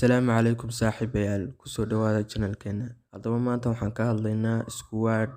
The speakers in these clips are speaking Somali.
Assalaamu calaykum saaxiibayaal, kusoo dhawaada channelkeena. Haddaba maanta waxaan ka hadlaynaa Squid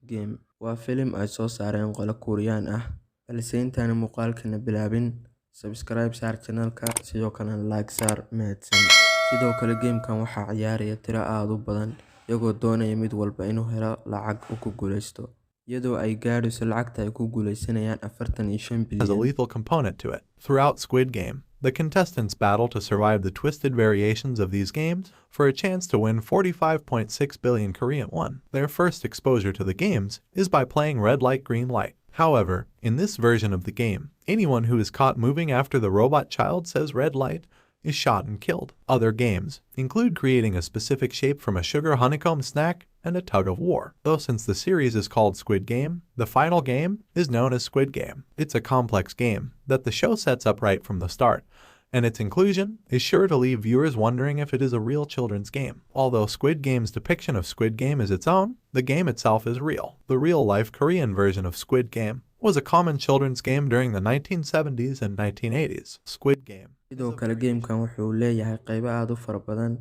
Game. Waa filim ay soo saareen qolo Kuuriyaan ah, balse intaan muuqaalkeena bilaabin, subscribe saar channelka, sidoo kale like saar mahadsan. Sidoo kale gamekan waxaa ciyaaraya tiro aad u badan, iyagoo doonaya mid walba inuu helo lacag uu ku guuleysto, iyadoo ay gaadhayso lacagta ay ku guuleysanayaan 45 bilyan. Has a lethal component to it. Throughout Squid Game, the contestants battle to survive the twisted variations of these games for a chance to win 45.6 billion Korean won. Their first exposure to the games is by playing red light, green light. However, in this version of the game, anyone who is caught moving after the robot child says red light is shot and killed. Other games include creating a specific shape from a sugar honeycomb snack and a tug of war. Though since the series is called Squid Game, the final game is known as Squid Game. It's a complex game that the show sets up right from the start, and its inclusion is sure to leave viewers wondering if it is a real children's game. Although Squid Game's depiction of Squid Game is its own, the game itself is real. The real-life Korean version of Squid Game was a common children's game during the 1970s and 1980s. Squid Game. Sidoo kale gamekan wuxuu leeyahay qaybo aad u fara badan.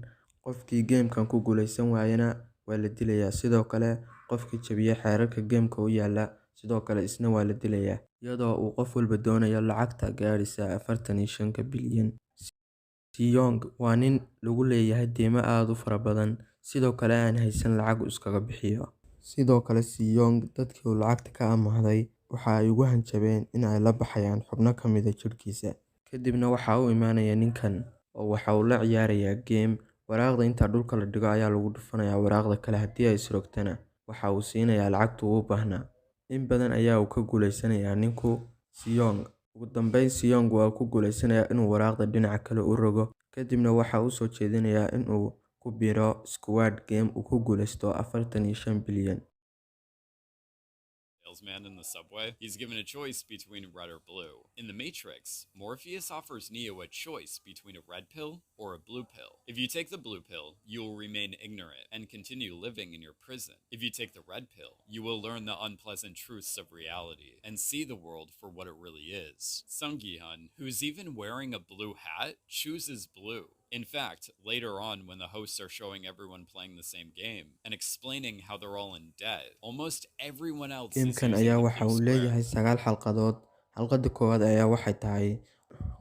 Qofkii gamekan ku guuleysan waayana waa la dilayaa. Sidoo kale qofkii jabiya xeerarka gameka u yaala, sidoo kale isna waa la dilayaa, iyadoo uu qof walba doonayo lacagta gaadhaysa 45 bilyan. Siyong waa nin lagu leeyahay deymo aad u fara badan, sidoo kale aan haysan lacag uu iskaga bixiyo. Sidoo kale Siyong dadkii uu lacagta ka amaahday waxa ay ugu hanjabeen in ay la baxayaan xubno ka mid ah jirkiisa. Kadibna waxa uu imaanaya ninkan oo waxa uu la ciyaarayaa game. Waraaqda inta dhulka la dhigo ayaa lagu dhufanayaa waraaqda kale, haddii ay isrogtana waxa uu siinayaa lacagta uu u baahnaa. In badan ayaa uu ka guuleysanayaa ninku Siyong. Ugu dambeyn Siyong waa ku guuleysanayaa inuu waraaqda dhinaca kale u rogo, kadibna waxa uu soo jeedinayaa in uu ku biiro Squid Game uu ku guuleysto 45 bilyan. Man in the subway, he's given a choice between red or blue. In The Matrix, Morpheus offers Neo a choice between a red pill or a blue pill. If you take the blue pill, you will remain ignorant and continue living in your prison. If you take the red pill, you will learn the unpleasant truths of reality and see the world for what it really is. Sung Gi-hun, who's even wearing a blue hat, chooses blue. In fact, later on when the hosts are showing everyone playing the same game and explaining how they're all in debt, almost everyone else is gamekan using ayaa the waxa blue uu square. leeyahay 9 xalqadood. Xalqada koowaad ayaa waxay tahay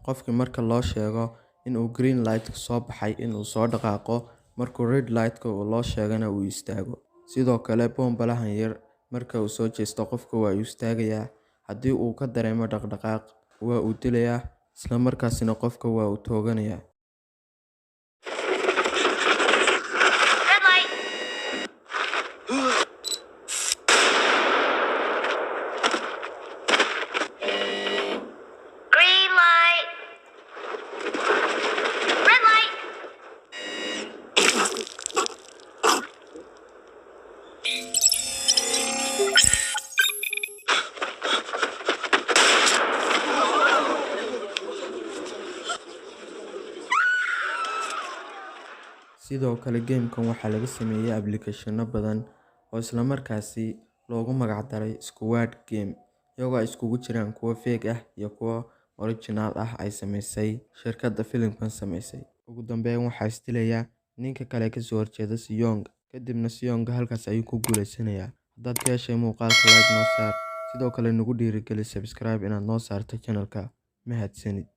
qofkii marka loo sheego in uu green light soo baxay in uu soo dhaqaaqo, markuu red light loo sheegana uu istaago. Sidoo kale bombalahan yar marka uu soo jeesto qofka waa uu istaagayaa, haddii uu ka dareemo dhaqdhaqaaq waa uu dilayaa, isla markaasina qofka waa uu tooganayaa. Sidoo kale gamekan waxaa laga sameeyay applicationo badan oo isla markaasi loogu magac daray Squid Game, iyagoo ay iskugu jiraan kuwa fake ah iyo kuwa original ah ay sameysay shirkadda filimkan sameysay. Ugu dambeyn waxaa isdilaya ninka kale ka soo horjeeda Siyong, kadibna Siyong halkaas ayuu ku guuleysanayaa. Haddaad ka heshay muuqaalka like noo saar, sidoo kale nagu dhiirigeli subscribe inaad noo saarto channelka. Mahadsanid.